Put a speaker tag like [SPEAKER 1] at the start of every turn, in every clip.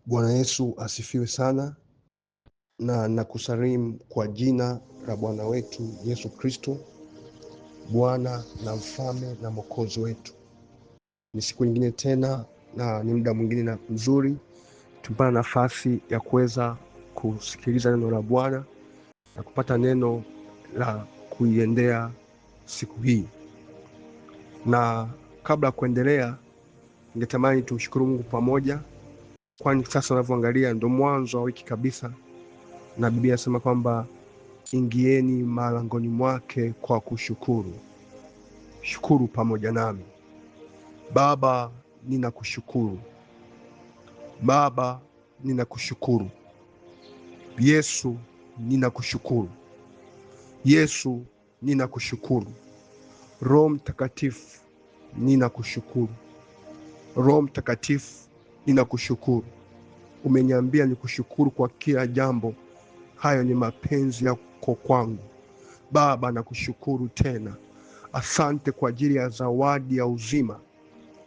[SPEAKER 1] Bwana Yesu asifiwe sana, na nakusalimu kwa jina la Bwana wetu Yesu Kristo, Bwana na Mfalme na Mwokozi wetu. Ni siku nyingine tena na ni muda mwingine na mzuri tumepata nafasi ya kuweza kusikiliza neno la Bwana na kupata neno la kuiendea siku hii. Na kabla ya kuendelea, ningetamani tumshukuru Mungu pamoja, kwani sasa unavyoangalia ndio mwanzo wa wiki kabisa, na Biblia inasema kwamba ingieni malangoni mwake kwa kushukuru. Shukuru pamoja nami. Baba, ninakushukuru. Baba, ninakushukuru. Yesu, ninakushukuru. Yesu, ninakushukuru. Roho Mtakatifu, ninakushukuru. Roho Mtakatifu, ninakushukuru. Umeniambia nikushukuru kwa kila jambo. Hayo ni mapenzi yako kwangu. Baba, nakushukuru tena. Asante kwa ajili ya zawadi ya uzima.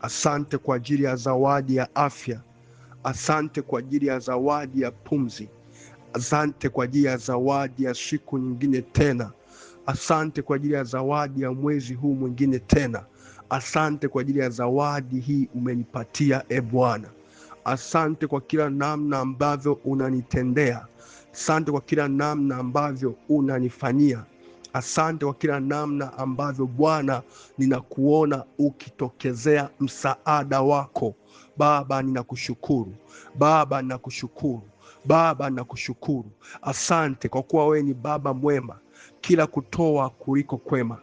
[SPEAKER 1] Asante kwa ajili ya zawadi ya afya. Asante kwa ajili ya zawadi ya pumzi. Asante kwa ajili ya zawadi ya siku nyingine tena. Asante kwa ajili ya zawadi ya mwezi huu mwingine tena. Asante kwa ajili ya zawadi hii umenipatia, e Bwana. Asante kwa kila namna ambavyo unanitendea. Asante kwa kila namna ambavyo unanifanyia. Asante kwa kila namna ambavyo Bwana ninakuona ukitokezea msaada wako. Baba, ninakushukuru. Baba, ninakushukuru. Baba, ninakushukuru. Asante kwa kuwa wewe ni Baba mwema, kila kutoa kuliko kwema,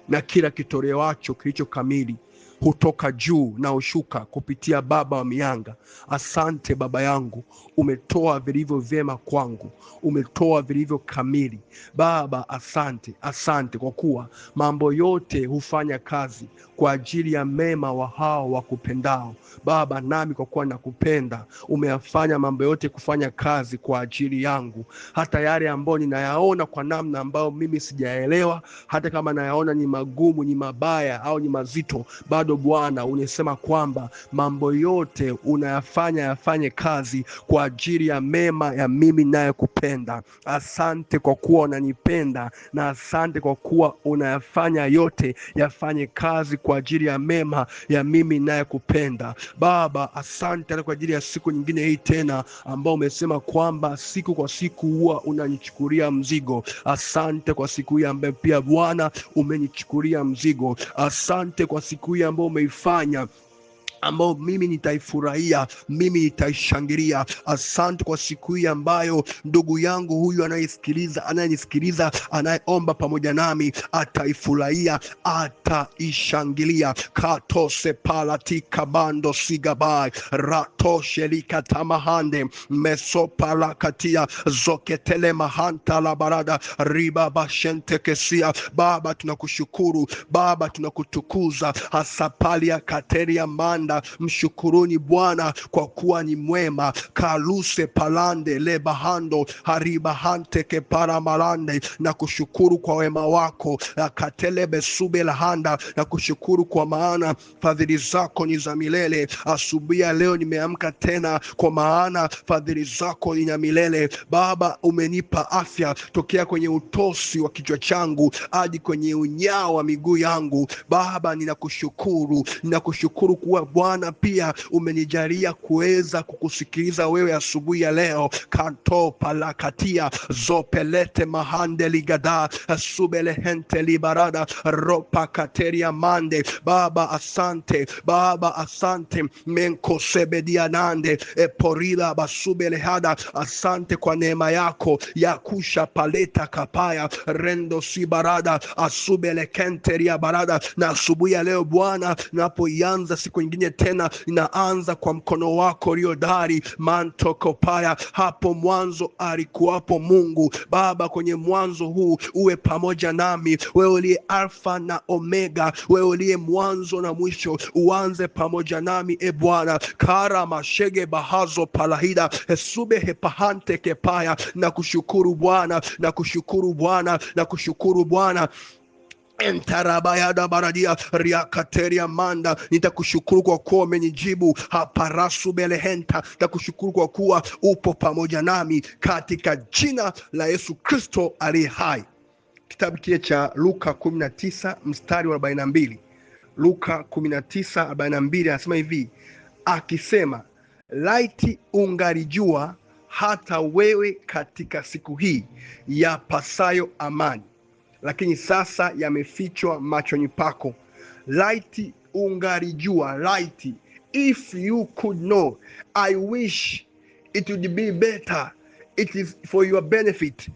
[SPEAKER 1] na kila kitolewacho kilicho kamili hutoka juu na ushuka kupitia Baba wa mianga. Asante Baba yangu, umetoa vilivyo vyema kwangu, umetoa vilivyo kamili. Baba, asante, asante kwa kuwa mambo yote hufanya kazi kwa ajili ya mema wa hao wakupendao. Baba, nami kwa kuwa nakupenda, umeyafanya mambo yote kufanya kazi kwa ajili yangu, hata yale ambayo ninayaona kwa namna ambayo mimi sijaelewa, hata kama nayaona ni magumu, ni mabaya au ni mazito, bado Bwana unisema kwamba mambo yote unayafanya yafanye kazi kwa ajili ya mema ya mimi ninayekupenda. Asante kwa kuwa unanipenda, na asante kwa kuwa unayafanya yote yafanye kazi kwa ajili ya mema ya mimi ninayekupenda. Baba, asante kwa ajili ya siku nyingine hii tena ambao umesema kwamba siku kwa siku huwa unanichukulia mzigo. Asante kwa siku hii ambayo pia Bwana umenichukulia mzigo. Asante kwa siku hii ambayo umeifanya, ambao mimi nitaifurahia, mimi nitaishangilia. Asante kwa siku hii ambayo ndugu yangu huyu anayenisikiliza, anayeomba pamoja nami ataifurahia, ataishangilia. Katose palati kabando sigabai ratoshe likatamahande mesopala katia zoketele mahanta la barada riba bashente kesia. Baba, tunakushukuru. Baba, tunakutukuza. Hasapalia kateria manda. Mshukuruni Bwana kwa kuwa ni mwema. Kaluse palande lebahando haribahante ke paramalande. Na kushukuru kwa wema wako. Katelebe sube lahanda. Na kushukuru kwa maana fadhili zako ni za milele. Asubuhi ya leo nimeamka tena kwa maana fadhili zako ni za milele. Baba, umenipa afya tokea kwenye utosi wa kichwa changu hadi kwenye unyao wa miguu yangu. Baba, ninakushukuru. Ninakushukuru kuwa Bwana pia umenijalia kuweza kukusikiliza wewe asubuhi ya leo. Kanto palakatia zopelete mahande ligada subele hente libarada ropa kateria mande. Baba, asante. Baba, asante. Menko sebedia nande porila basubele hada. Asante kwa neema yako ya kusha paleta kapaya rendo si barada asubele kenteria barada. Na asubuhi ya leo Bwana, napoianza siku nyingine tena, inaanza kwa mkono wako uliodari mantoko paya. Hapo mwanzo alikuwapo Mungu. Baba, kwenye mwanzo huu uwe pamoja nami. Wewe uliye Alfa na Omega, wewe uliye mwanzo na mwisho, uanze pamoja nami e Bwana. Kara mashege bahazo palahida esube hepahante kepaya. Na kushukuru Bwana, na kushukuru Bwana, na kushukuru Bwana. Entarabayada baradia riakateria manda. Nitakushukuru kwa kuwa umenijibu. Haparasu belehenta. Nitakushukuru kwa kuwa upo pamoja nami katika jina la Yesu Kristo aliye hai. Kitabu kile cha Luka 19 mstari wa 42. Luka 19:42 anasema hivi, akisema, laiti ungalijua hata wewe katika siku hii yapasayo amani, lakini sasa yamefichwa machoni pako. Laiti ungalijua, laiti, if you could know. I wish it would be better. It is for your benefit.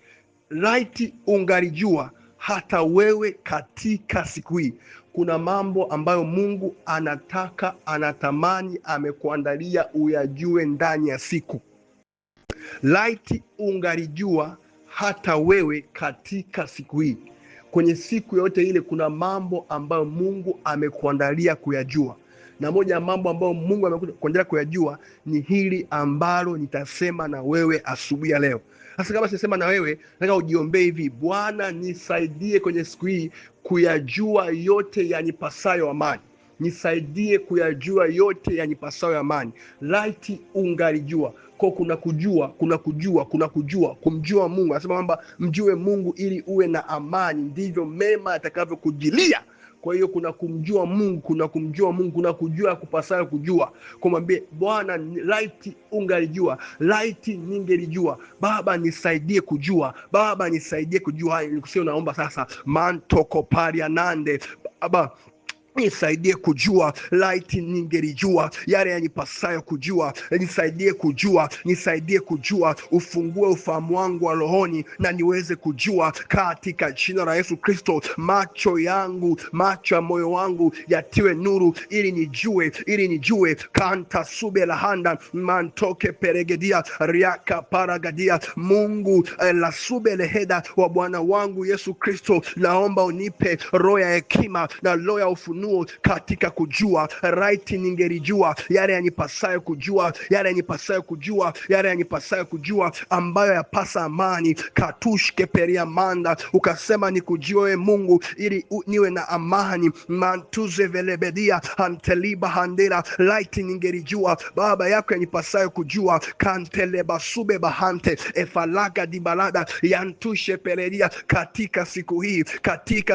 [SPEAKER 1] Laiti ungalijua hata wewe katika siku hii. Kuna mambo ambayo Mungu anataka, anatamani, amekuandalia uyajue ndani ya siku. Laiti ungalijua hata wewe katika siku hii. Kwenye siku yote ile kuna mambo ambayo Mungu amekuandalia kuyajua, na moja ya mambo ambayo Mungu amekuandalia kuyajua ni hili ambalo nitasema na wewe asubuhi ya leo. Sasa kama sisema na wewe, nataka ujiombee hivi: Bwana, nisaidie kwenye siku hii kuyajua yote yanipasayo amani. Nisaidie kuyajua yote yanipasayo amani. Laiti ungalijua. Kwa kuna kujua, kumjua Mungu. Anasema kwamba mjue Mungu ili uwe na amani, ndivyo mema atakavyokujilia. Kwa hiyo kuna kumjua Mungu, kuna kujua kupasayo kujua. Kumwambie Bwana, laiti ungalijua, laiti ningelijua. Baba nisaidie kujua, Baba nisaidie kujua. Nikusio naomba sasa, mantoko paria nande. Baba nisaidie kujua, laiti ningelijua yale yanipasayo kujua. Nisaidie kujua, ufungue ufahamu wangu wa rohoni na niweze kujua katika jina la Yesu Kristo. Macho ya moyo wangu yatiwe nuru ili nijue. Kanta sube la handa mantoke peregedia riaka paragadia. Mungu la sube leheda wa Bwana wangu Yesu Kristo, naomba unipe roho ya hekima na roho ya ufunuo katika kujua. Laiti ningelijua yale yanipasayo kujua, ambayo yapasa amani. Katushke peria manda. Ukasema nikujue wewe Mungu ili niwe na amani. Mantuze velebedia anteliba handela. Laiti ningelijua Baba yako yanipasayo kujua. Kanteleba sube bahante efalaga dibalada yantushe peredia. Katika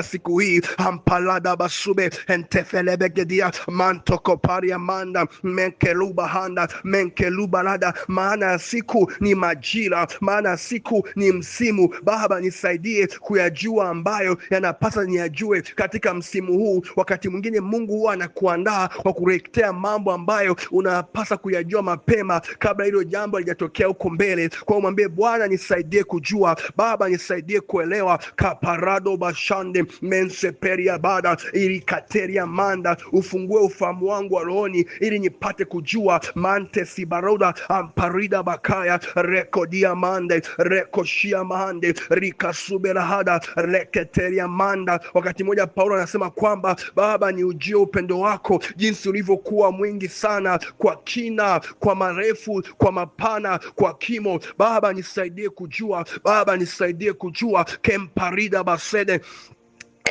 [SPEAKER 1] siku hii ampalada basube entefelebegedia mantoko paria manda menkeluba handa menkelubalada. Maana ya siku ni majira, maana ya siku ni msimu. Baba nisaidie kuyajua ambayo yanapasa niyajue katika msimu huu. Wakati mwingine Mungu huwa anakuandaa kwa kuretea mambo ambayo unapasa kuyajua mapema kabla hilo jambo halijatokea huko mbele. Kwa mwambie Bwana nisaidie kujua, Baba nisaidie kuelewa. Kaparado bashande menseperia bada ili kateria manda. Ufungue ufahamu wangu wa rohoni ili nipate kujua. Mante sibaroda amparida bakaya rekodia mande rekoshia mande rikasubela hada reketeria manda. Wakati mmoja Paulo anasema kwamba Baba ni ujue upendo wako jinsi ulivyokuwa mwingi sana, kwa kina, kwa marefu, kwa mapana, kwa kimo. Baba nisaidie kujua. Kemparida basede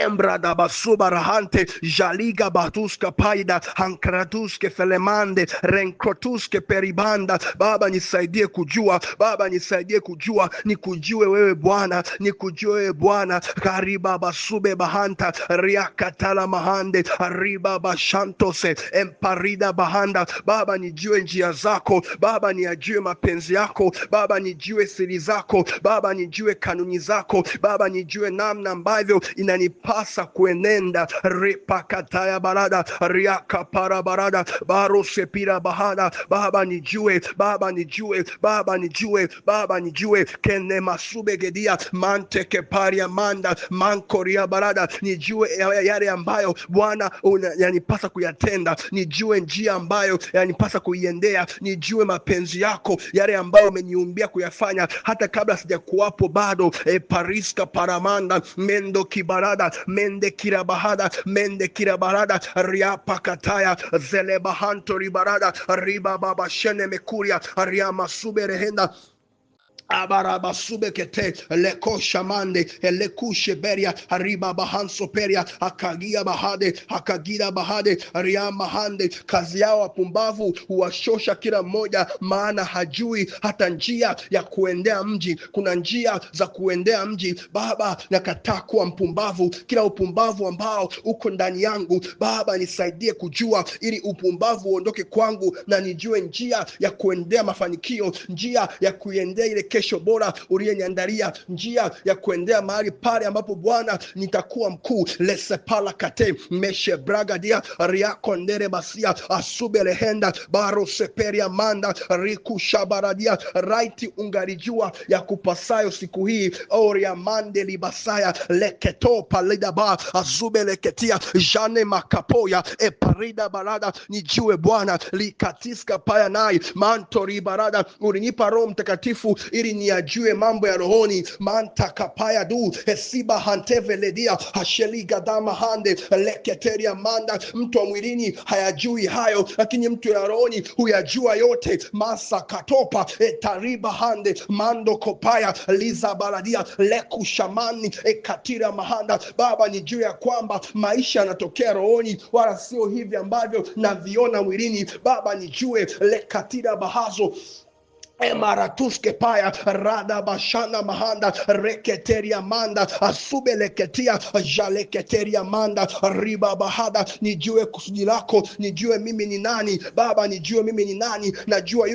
[SPEAKER 1] embrada basuba rahante jaliga batuska paida hankratuske felemande renkrotuske peribanda. Baba nisaidie kujua, nikujue wewe Bwana, kariba basube bahanta riakatala mahande riba bashantose emparida bahanda. Baba nijue njia zako, Baba nijue mapenzi yako, Baba nijue siri zako, Baba nijue kanuni zako, Baba nijue namna ambavyo inanipasa kuenenda. Ripakataya barada riaka para barada barose pira bahada. Baba nijue kene masube gedia manteke paria manda mankoria barada. Nijue yale ambayo Bwana yanipasa kuyatenda, nijue njia ambayo yanipasa kuiendea, nijue mapenzi yako yale ambayo umeniumbia kuyafanya hata kabla sijakuwapo bado. Pariska paramanda mendo kibarada mende kirabarada riapa kataya zelebahanto ribarada riba baba shene mekuria riama suberehenda Abarabasubekete leko shamande elekushe beria ariba bahanso peria akagia bahade ria mahande. Kazi yao wapumbavu huwashosha kila mmoja, maana hajui hata njia ya kuendea mji. Kuna njia za kuendea mji. Baba, nakataa kuwa mpumbavu. Kila upumbavu ambao uko ndani yangu, Baba nisaidie kujua, ili upumbavu uondoke kwangu na nijue njia ya kuendea mafanikio, njia ya kuendea ile kesho bora uliyeniandalia, njia ya kuendea mahali pale ambapo Bwana nitakuwa mkuu. Lesepala kate meshe bragadia riakondere basia asubelehenda baro seperia manda riku shabaradia raiti. Ungarijua ya kupasayo siku hii oria mande libasaya leketo palidaba azubeleketia jane makapoya eparida barada. Nijue Bwana likatiska paya nai mantori barada. Ulinipa Roho Mtakatifu ili niyajue mambo ya rohoni. Manta kapaya du esiba hanteveledia hasheli gadama hande leketeria manda. Mtu wa mwilini hayajui hayo, lakini mtu ya rohoni huyajua yote. Masa katopa etariba hande mando kopaya liza baradia leku shamani ekatira mahanda. Baba, nijue ya kwamba maisha yanatokea rohoni, wala sio hivi ambavyo naviona mwilini. Baba, nijue lekatira bahazo emaratuske paya rada bashana mahanda reketeria manda asubeleketia jaleketeria manda riba bahada. Nijue kusudi lako, nijue mimi ni nani Baba, nijue mimi ni nani. Najua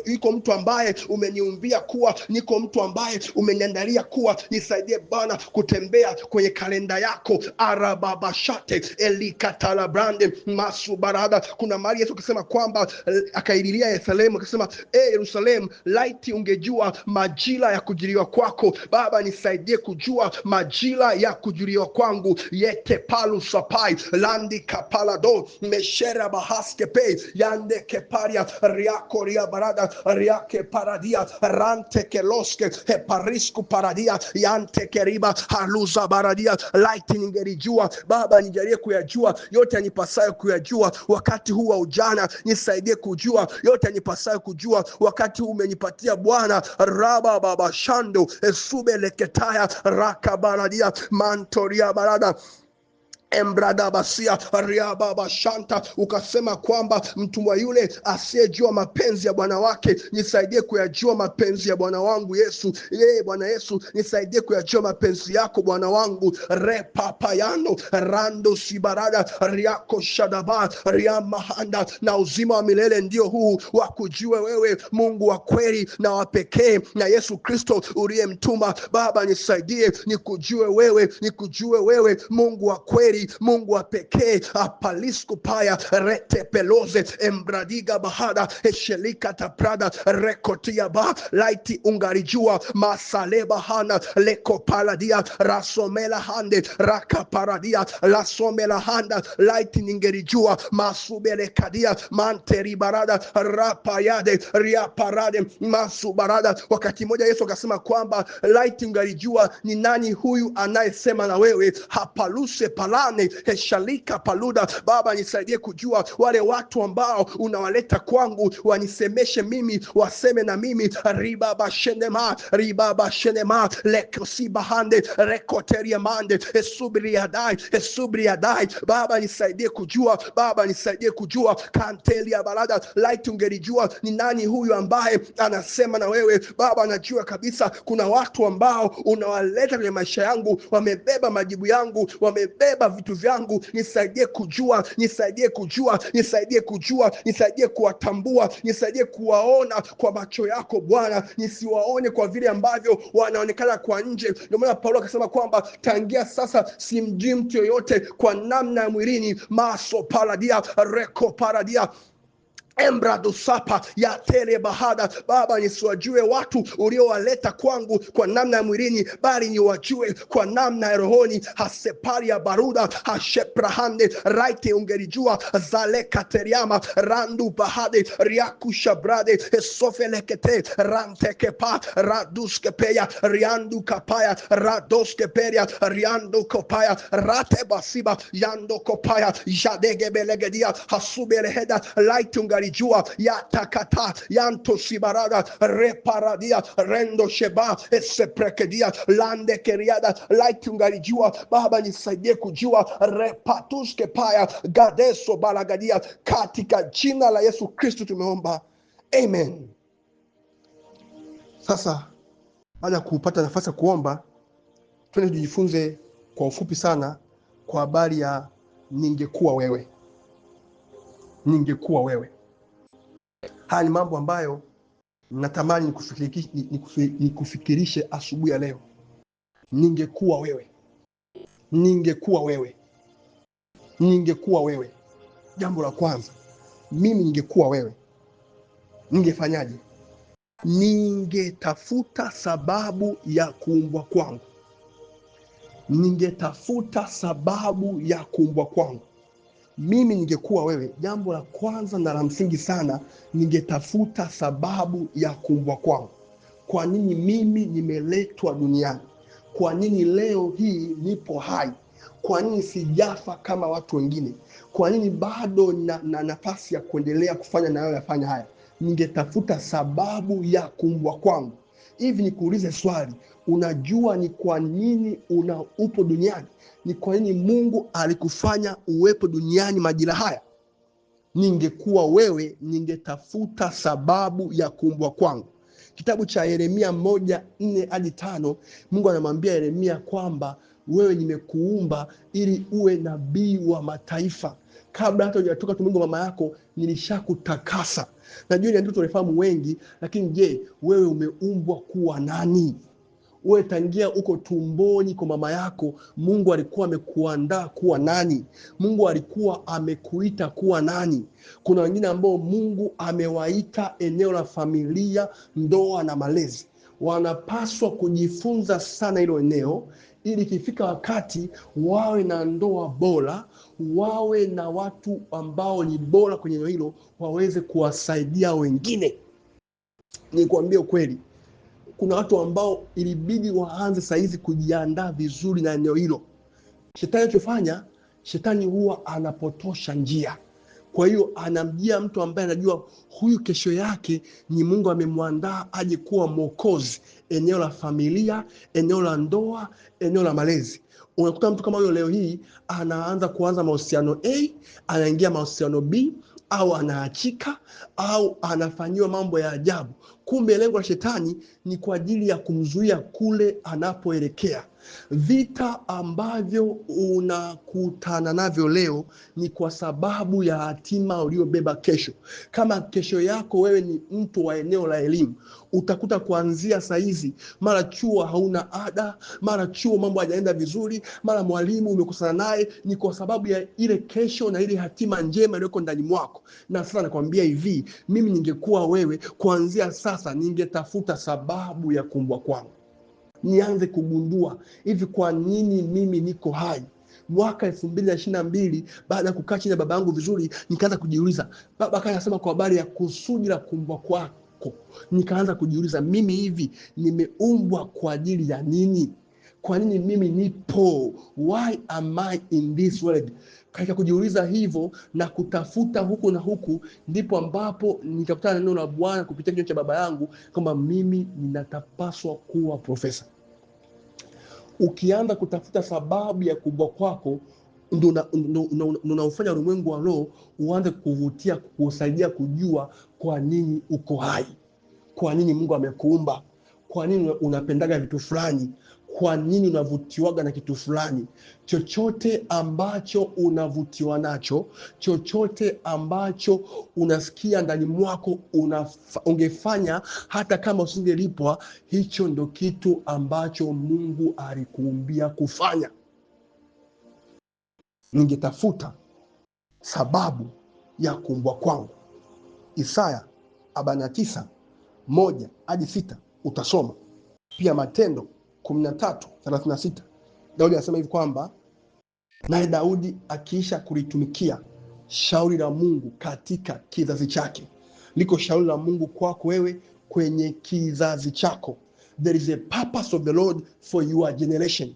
[SPEAKER 1] yuko mtu ambaye umeniumbia kuwa, niko mtu ambaye umeniandalia kuwa. Nisaidie Bwana kutembea kwenye kalenda yako. Arababashate elikatala brande masubarada. Kuna mahali Yesu akasema kwamba akaililia Yerusalemu akasema, Yerusalemu, laiti ungejua majira ya kujiliwa kwako. Baba, nisaidie kujua majira ya kujiliwa kwangu. Yete palu sapai landi kapalado meshera bahaske pe yande keparia riako ria barada riake paradia rante keloske heparisku paradia yante keriba haluza baradia. Laiti ningelijua Baba, nijalie kuyajua yote yanipasayo kuyajua wakati huu wa ujana. Nisaidie kujua yote yanipasayo kujua wakati huu umenipatia Bwana. Raba baba shando esube leketaya rakabaradia mantoria barada embrada basia ria baba shanta. Ukasema kwamba mtumwa yule asiyejua mapenzi ya bwana wake. Nisaidie kuyajua mapenzi ya Bwana wangu Yesu. Bwana Yesu, nisaidie kuyajua mapenzi yako Bwana wangu. Repapayano rando sibarada riako shadaba ria mahanda. Na uzima wa milele ndio huu, wa kujua wewe Mungu wa kweli na wa pekee, na Yesu Kristo uliyemtuma. Baba, nisaidie nikujue wewe Mungu wa kweli, Mungu wa pekee. Apalisku paya rete peloze embradiga bahada eshelika taprada rekotia ba. Laiti ungarijua masaleba hana leko paladia rasomela hande raka paradia lasomela handa. Laiti ningerijua masubele kadia manteri barada rapayade ria parade masubarada. Wakati moja Yesu akasema kwamba laiti ungarijua ni nani huyu anayesema na wewe. Hapaluse palane heshalika paluda. Baba, nisaidie kujua wale watu ambao unawaleta kwangu wanisemeshe mimi, waseme na mimi. Ribaba shenema lekosi bahande rekoteria mande esubriadai. Baba, nisaidie kujua kantelia balada. Laiti ungelijua ni nani huyu ambaye anasema na wewe. Baba, najua kabisa kuna watu ambao unawaleta kwenye maisha yangu, wamebeba majibu yangu, wamebeba vitu vyangu. Nisaidie kujua, nisaidie kuwatambua, nisaidie kuwaona kwa macho yako Bwana, nisiwaone kwa vile ambavyo wanaonekana kwa nje. Ndio maana Paulo akasema kwamba tangia sasa simjui mtu yoyote kwa namna ya mwilini. Maso paradia reko paradia embrado sapa ya tele bahada. Baba, nisiwajue watu uliowaleta kwangu kwa namna ya mwilini, bali niwajue kwa namna ya rohoni. Hasepari ya baruda hasheprahande raite ungelijua zale kateriama randu bahade riaku shabrade esofelekete rantekepa raduskepeya riandu kapaya radoskeperia riandu kopaya rate basiba yando kopaya jadegebelegedia hasubeleheda. Laiti ungali tungalijua yatakata yantosibarada reparadia rendo sheba eseprekedia lande keriada like tungalijua. Baba, nisaidie kujua repatuske paya gadeso balagadia, katika jina la Yesu Kristo tumeomba, amen. Sasa baada ya kupata nafasi ya kuomba, twende tujifunze kwa ufupi sana kwa habari ya ningekuwa wewe. Ningekuwa wewe. Haya ni mambo ambayo natamani nikufikirishe asubuhi ya leo. Ningekuwa wewe. Ningekuwa wewe. Ningekuwa wewe. Jambo la kwanza, mimi ningekuwa wewe, ningefanyaje? Ningetafuta sababu ya kuumbwa kwangu. Ningetafuta sababu ya kuumbwa kwangu. Mimi ningekuwa wewe, jambo la kwanza na la msingi sana, ningetafuta sababu ya kuumbwa kwangu. Kwa nini mimi nimeletwa duniani? Kwa nini leo hii nipo hai? Kwa nini sijafa kama watu wengine? Kwa nini bado na nafasi ya kuendelea kufanya nayoyafanya haya? Ningetafuta sababu ya kuumbwa kwangu. Hivi nikuulize swali, unajua ni kwa nini upo duniani? Ni kwa nini Mungu alikufanya uwepo duniani majira haya? Ningekuwa wewe, ningetafuta sababu ya kuumbwa kwangu. Kitabu cha Yeremia 1:4-5, Mungu anamwambia Yeremia kwamba wewe nimekuumba ili uwe nabii wa mataifa. Kabla hata hujatoka tumboni mwa mama yako nilishakutakasa. Najua ni ndio tunafahamu wengi, lakini je, wewe umeumbwa kuwa nani? Wewe tangia uko tumboni kwa mama yako, Mungu alikuwa amekuandaa kuwa nani? Mungu alikuwa amekuita kuwa nani? Kuna wengine ambao Mungu amewaita eneo la familia, ndoa na malezi. Wanapaswa kujifunza sana hilo eneo, ili ikifika wakati wawe na ndoa bora, wawe na watu ambao ni bora kwenye eneo hilo, waweze kuwasaidia wengine. Nikwambie ukweli, kuna watu ambao ilibidi waanze saizi kujiandaa vizuri na eneo hilo. Shetani anachofanya, shetani huwa anapotosha njia. Kwa hiyo anamjia mtu ambaye anajua huyu kesho yake ni Mungu amemwandaa aje kuwa mwokozi, eneo la familia, eneo la ndoa, eneo la malezi. Unakuta mtu kama huyo leo hii kuanza mahusiano A, anaingia mahusiano B, au anaachika, au anafanyiwa mambo ya ajabu. Kumbe lengo la shetani ni kwa ajili ya kumzuia kule anapoelekea. Vita ambavyo unakutana navyo leo ni kwa sababu ya hatima uliyobeba kesho. Kama kesho yako wewe ni mtu wa eneo la elimu, utakuta kuanzia saizi, mara chuo hauna ada, mara chuo mambo hayajaenda vizuri, mara mwalimu umekosana naye, ni kwa sababu ya ile kesho na ile hatima njema iliyoko ndani mwako. Na sasa nakwambia hivi, mimi ningekuwa wewe, kuanzia sasa ningetafuta sababu ya kuumbwa kwangu. Nianze kugundua hivi, kwa nini mimi niko hai? Mwaka 2022 baada ya kukaa chini na baba yangu vizuri, nikaanza kujiuliza. Baba akasema kwa habari ya kusudi la kuumbwa kwako. Nikaanza kujiuliza, mimi hivi nimeumbwa kwa ajili ya nini? Kwa nini mimi nipo? Why am I in this world? Katika kujiuliza hivyo na kutafuta huku na huku, ndipo ambapo nikakutana na neno la Bwana kupitia kinywa cha baba yangu kwamba mimi ninatapaswa kuwa profesa. Ukianza kutafuta sababu ya kuumbwa kwako, ndio unaufanya ulimwengu wa roho uanze kuvutia, kusaidia kujua kwa nini uko hai, kwa nini Mungu amekuumba, kwa nini unapendaga vitu fulani, kwa nini unavutiwaga na kitu fulani. Chochote ambacho unavutiwa nacho, chochote ambacho unasikia ndani mwako ungefanya hata kama usingelipwa, hicho ndo kitu ambacho Mungu alikuumbia kufanya. Ningetafuta sababu ya kuumbwa kwangu. Isaya 49:1-6 utasoma. Pia Matendo 13:36. Daudi anasema hivi kwamba, naye Daudi akiisha kulitumikia shauri la Mungu katika kizazi chake. Liko shauri la Mungu kwako wewe kwenye kizazi chako. There is a purpose of the Lord for your generation.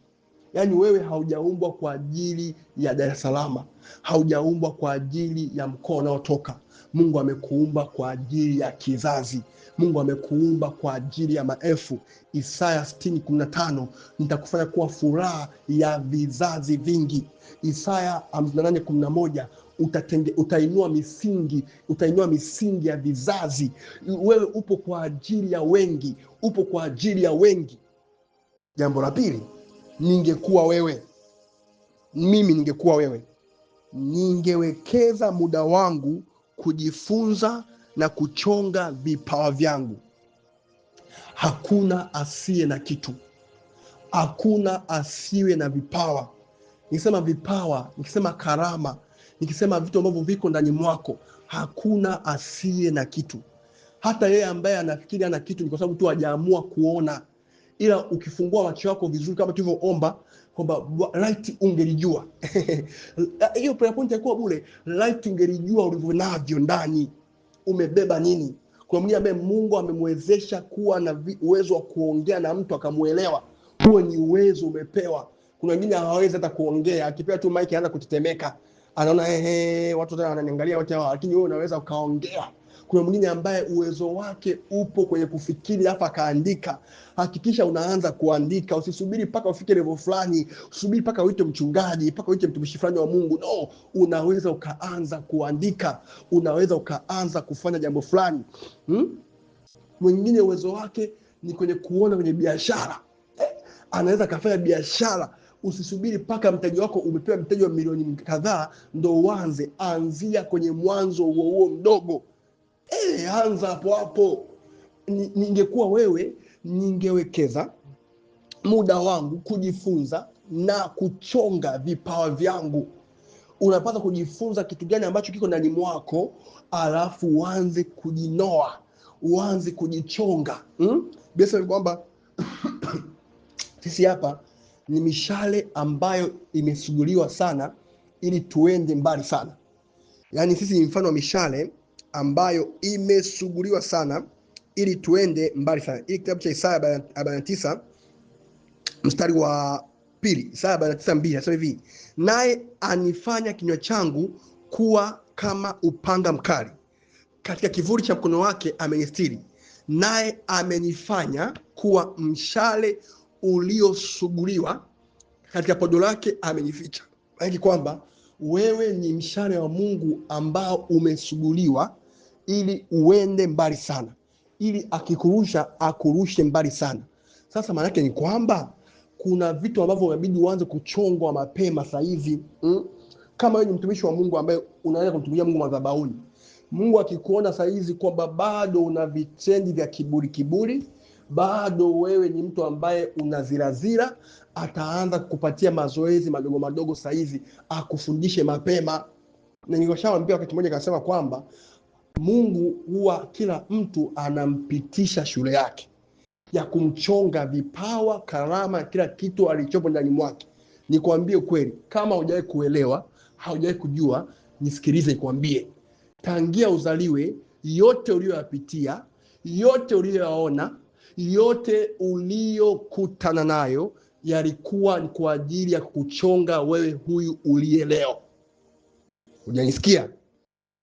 [SPEAKER 1] Yaani wewe haujaumbwa kwa ajili ya Dar es Salaam, haujaumbwa kwa ajili ya mkoa unaotoka. Mungu amekuumba kwa ajili ya kizazi. Mungu amekuumba kwa ajili ya maelfu. Isaya 60:15, nitakufanya kuwa furaha ya vizazi vingi. Isaya 58:11, utainua misingi ya vizazi. Wewe upo kwa ajili ya wengi, upo kwa ajili ya wengi. Jambo la pili, ningekuwa wewe, mimi ningekuwa wewe, ningewekeza muda wangu kujifunza na kuchonga vipawa vyangu. Hakuna asiye na kitu, hakuna asiwe na vipawa. Nikisema vipawa, nikisema karama, nikisema vitu ambavyo viko ndani mwako, hakuna asiye na kitu. Hata yeye ambaye anafikiri ana kitu ni kwa sababu tu hajaamua kuona. Ila ukifungua macho yako vizuri kama tulivyoomba kwamba light ungelijua. Hiyo prayer point yako bure, light ungelijua ulivyo navyo ndani. Umebeba nini? Kuna mwingine ambaye Mungu amemwezesha kuwa na uwezo wa kuongea na mtu akamuelewa. Huo ni uwezo umepewa. Kuna wengine hawawezi hata kuongea, akipewa tu mic anaanza kutetemeka. Anaona watu tena wananiangalia wote hao, lakini wewe unaweza ukaongea. Kuna mwingine ambaye uwezo wake upo kwenye kufikiri hapa akaandika. Hakikisha unaanza kuandika, usisubiri mpaka ufike level fulani, usubiri mpaka uite mchungaji, mpaka uite mtumishi fulani wa Mungu. No, unaweza ukaanza kuandika, unaweza ukaanza kufanya jambo fulani. Mwingine uwezo wake ni kwenye kuona kwenye biashara. Anaweza kafanya biashara. Usisubiri mpaka mtaji wako umepewa mtaji wa milioni kadhaa ndo uanze. Anzia kwenye mwanzo huo mdogo. Anza hapo hapo. Ningekuwa wewe, ningewekeza muda wangu kujifunza na kuchonga vipawa vyangu. Unapaswa kujifunza kitu gani ambacho kiko ndani mwako, alafu uanze kujinoa, uanze kujichonga. Basi ni kwamba sisi hapa ni mishale ambayo imesuguliwa sana ili tuende mbali sana. Yaani sisi ni mfano wa mishale ambayo imesuguliwa sana ili tuende mbali sana. Hii kitabu cha Isaya 49 mstari wa 2, Isaya 49:2 nasema hivi: naye anifanya kinywa changu kuwa kama upanga mkali, katika kivuli cha mkono wake amenistiri, naye amenifanya kuwa mshale uliosuguliwa, katika podo lake amenificha. Maana kwamba wewe ni mshale wa Mungu ambao umesuguliwa ili uende mbali sana, ili akikurusha akurushe mbali sana. Sasa maana yake ni kwamba kuna vitu ambavyo inabidi uanze kuchongwa mapema sasa hivi. Kama wewe ni mtumishi wa Mungu ambaye unaweza kumtumikia Mungu madhabahuni, Mungu akikuona sasa hizi kwamba bado una vitendi vya kiburi, bado wewe ni mtu ambaye unazirazira, ataanza kukupatia mazoezi madogo madogo sasa hivi, akufundishe mapema. Na nilishawaambia wakati mmoja akasema kwamba Mungu huwa kila mtu anampitisha shule yake ya kumchonga vipawa, karama, kila kitu alichopo ndani mwake. Nikwambie ukweli, kama hujawahi kuelewa, haujawahi kujua, nisikilize nikwambie. Tangia uzaliwe, yote uliyoyapitia, yote uliyoyaona, yote uliyokutana nayo yalikuwa ni kwa ajili ya kukuchonga wewe huyu uliye leo. Unanisikia?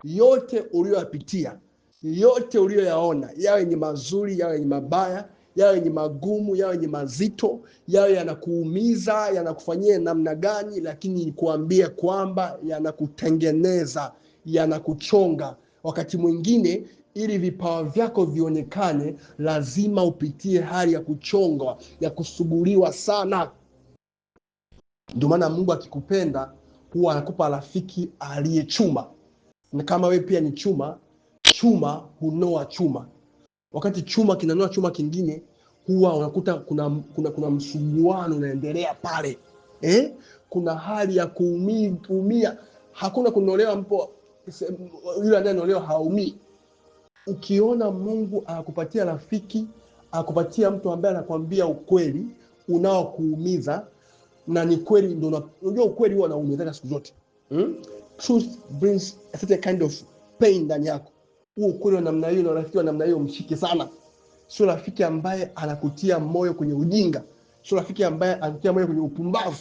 [SPEAKER 1] Yote uliyoyapitia, yote uliyoyaona, yawe ni mazuri, yawe ni mabaya, yawe ni magumu, yawe ni mazito, yawe yanakuumiza, yanakufanyia namna gani, lakini nikuambia kwamba yanakutengeneza, yanakuchonga. Wakati mwingine ili vipawa vyako vionekane, lazima upitie hali ya kuchongwa, ya kusuguliwa sana. Ndio maana Mungu akikupenda huwa anakupa rafiki aliyechuma. Na kama wewe pia ni chuma, chuma hunoa chuma. Wakati chuma kinanoa chuma kingine, huwa unakuta kuna msuguano unaendelea pale. Kuna hali ya kuumia. Hakuna kunolewa mpo, yule anayenolewa haumii. Ukiona Mungu anakupatia rafiki, anakupatia mtu ambaye anakuambia ukweli unaokuumiza, na ni kweli, ndio unajua ukweli huwa unaumiza siku zote. Truth brings a certain kind of pain ndani yako. Huo ukweli wa namna hiyo na rafiki wa namna hiyo mshike sana. Sio rafiki ambaye anakutia moyo kwenye ujinga. Sio rafiki ambaye anatia moyo kwenye upumbavu.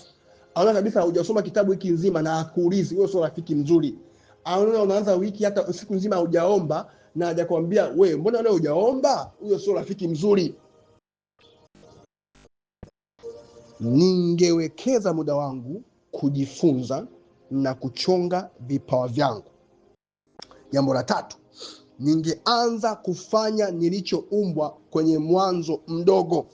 [SPEAKER 1] Anaona kabisa hujasoma kitabu hiki nzima na akuulizi, huyo sio rafiki mzuri. Anaona unaanza wiki hata siku nzima hujaomba na hajakwambia wewe mbona leo hujaomba, huyo sio rafiki mzuri. Ningewekeza muda wangu kujifunza na kuchonga vipawa vyangu. Jambo la tatu, ningeanza kufanya nilichoumbwa kwenye mwanzo mdogo.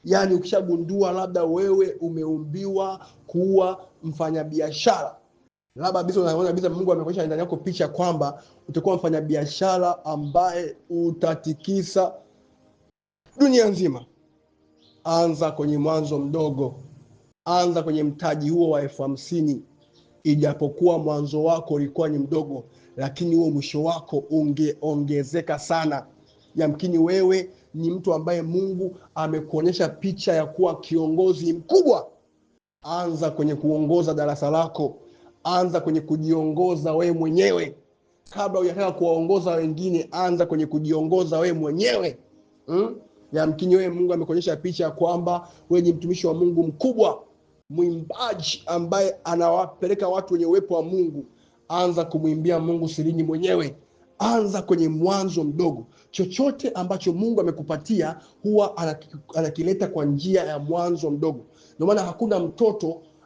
[SPEAKER 1] Yaani ukishagundua labda wewe umeumbiwa kuwa mfanyabiashara, labda kabisa unaona kabisa Mungu amekuonyesha ndani yako picha kwamba utakuwa mfanyabiashara ambaye utatikisa dunia nzima. Anza kwenye mwanzo mdogo. Anza kwenye mtaji huo wa 50,000. Ijapokuwa mwanzo wako ulikuwa ni mdogo, lakini huo mwisho wako ungeongezeka sana. Yamkini wewe ni mtu ambaye Mungu amekuonyesha picha ya kuwa kiongozi mkubwa. Anza kwenye kuongoza darasa lako. Anza kwenye kujiongoza wewe mwenyewe. Kabla hujataka kuwaongoza wengine, anza kwenye kujiongoza wewe mwenyewe. Yamkini wewe Mungu amekuonyesha picha kwamba wewe ni mtumishi wa Mungu mkubwa, mwimbaji ambaye anawapeleka watu wenye uwepo wa Mungu. Anza kumwimbia Mungu sirini mwenyewe. Anza kwenye mwanzo mdogo. Chochote ambacho Mungu amekupatia huwa anakileta kwa njia ya mwanzo mdogo. Ndio maana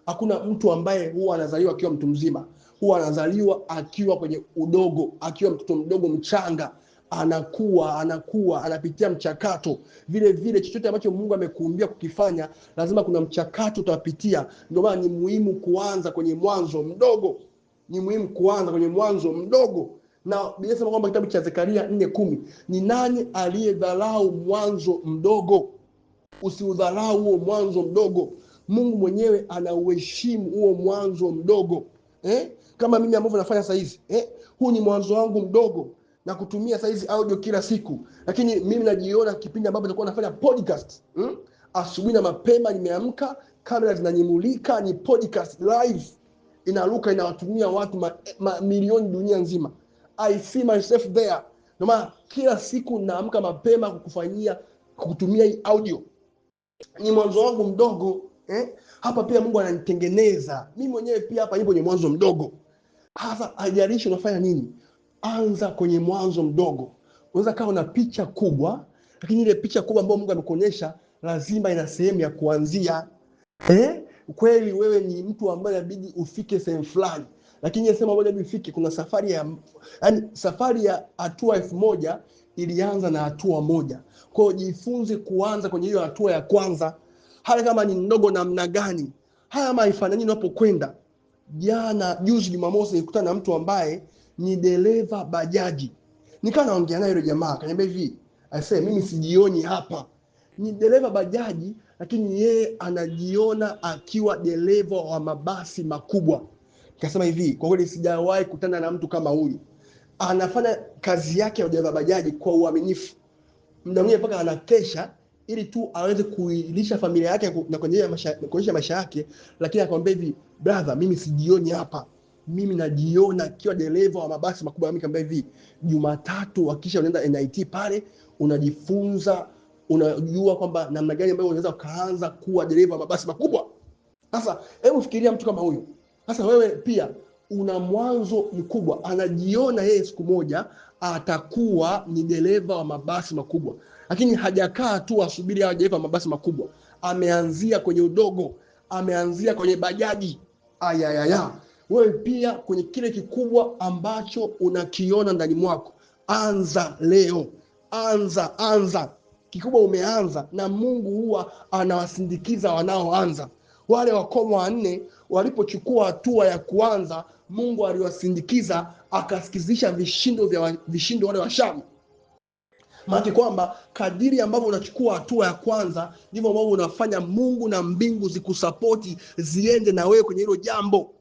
[SPEAKER 1] hakuna mtu ambaye huwa anazaliwa akiwa mtu mzima. Huwa anazaliwa akiwa kwenye udogo, akiwa mtoto mdogo mchanga. Anakuwa anapitia mchakato. Vile chochote ambacho Mungu amekuumbia kukifanya lazima kuna mchakato utapitia. Ndio maana ni muhimu kuanza kwenye mwanzo mdogo. Na Biblia inasema kwamba kitabu cha Zekaria 4:10, ni nani aliyedharau mwanzo mdogo? Usiudharau huo mwanzo mdogo. Mungu mwenyewe anauheshimu huo mwanzo mdogo. Kama mimi ambavyo nafanya sasa hizi, huu ni mwanzo wangu mdogo. Na kutumia sasa hizi audio kila siku, lakini mimi najiona kipindi ambapo nilikuwa nafanya podcast. Asubuhi na mapema nimeamka, kamera zinanyimulika, ni podcast live inaruka, inawatumia watu milioni dunia nzima. I see myself there. Ndio maana kila siku naamka mapema kutumia hii audio. Ni mwanzo wangu mdogo. Hapa pia Mungu ananitengeneza. Mimi mwenyewe pia hapa nipo kwenye mwanzo mdogo. Hasa haijalishi unafanya nini. Anza kwenye mwanzo mdogo. Unaweza kawa na picha kubwa, lakini ile picha kubwa ambayo Mungu amekuonyesha lazima ina sehemu ya kuanzia. Kweli wewe ni mtu ambaye inabidi ufike sehemu fulani, lakini yesema moja ufike, kuna safari ya hatua 1000 ilianza na hatua moja. Kwa hiyo jifunze kuanza kwenye hiyo hatua ya kwanza, hata kama ni ndogo namna gani. Haya maifanani unapokwenda. Juzi Jumamosi nilikutana na mtu ambaye ni dereva bajaji. Nikaa naongea naye yule jamaa, akaniambia hivi, mimi sijioni hapa. Ni dereva bajaji, lakini yeye anajiona akiwa dereva wa mabasi makubwa. Nikasema hivi, kwa kweli sijawahi kukutana na mtu kama huyu. Anafanya kazi yake ya dereva bajaji kwa uaminifu. Muda mwingine mpaka anakesha ili tu aweze kuilisha familia yake na kuonyesha maisha yake, lakini akamwambia hivi, brother, mimi sijioni hapa. Mimi najiona akiwa dereva wa mabasi makubwa. Mimi nikamwambia hivi, Jumatatu hakisha unaenda NIT pale, unajifunza, unajua kwamba namna gani ambayo unaweza kaanza kuwa dereva wa mabasi makubwa. Sasa hebu fikiria mtu kama huyo. Sasa wewe pia una mwanzo mkubwa. Anajiona yeye siku moja atakuwa ni dereva wa mabasi makubwa, lakini hajakaa tu asubiri awe dereva wa mabasi makubwa. Ameanzia kwenye udogo, ameanzia kwenye bajaji. Wewe pia kwenye kile kikubwa ambacho unakiona ndani mwako, anza leo. Anza kikubwa. Umeanza, na Mungu huwa anawasindikiza wanaoanza. Wale wakoma 4 walipochukua hatua ya kuanza, Mungu aliwasindikiza, akasikizisha vishindo wale wa Shamu. Maana kwamba kadiri ambavyo unachukua hatua ya kwanza, ndivyo ambavyo unafanya Mungu na mbingu zikusapoti ziende na wewe kwenye hilo jambo.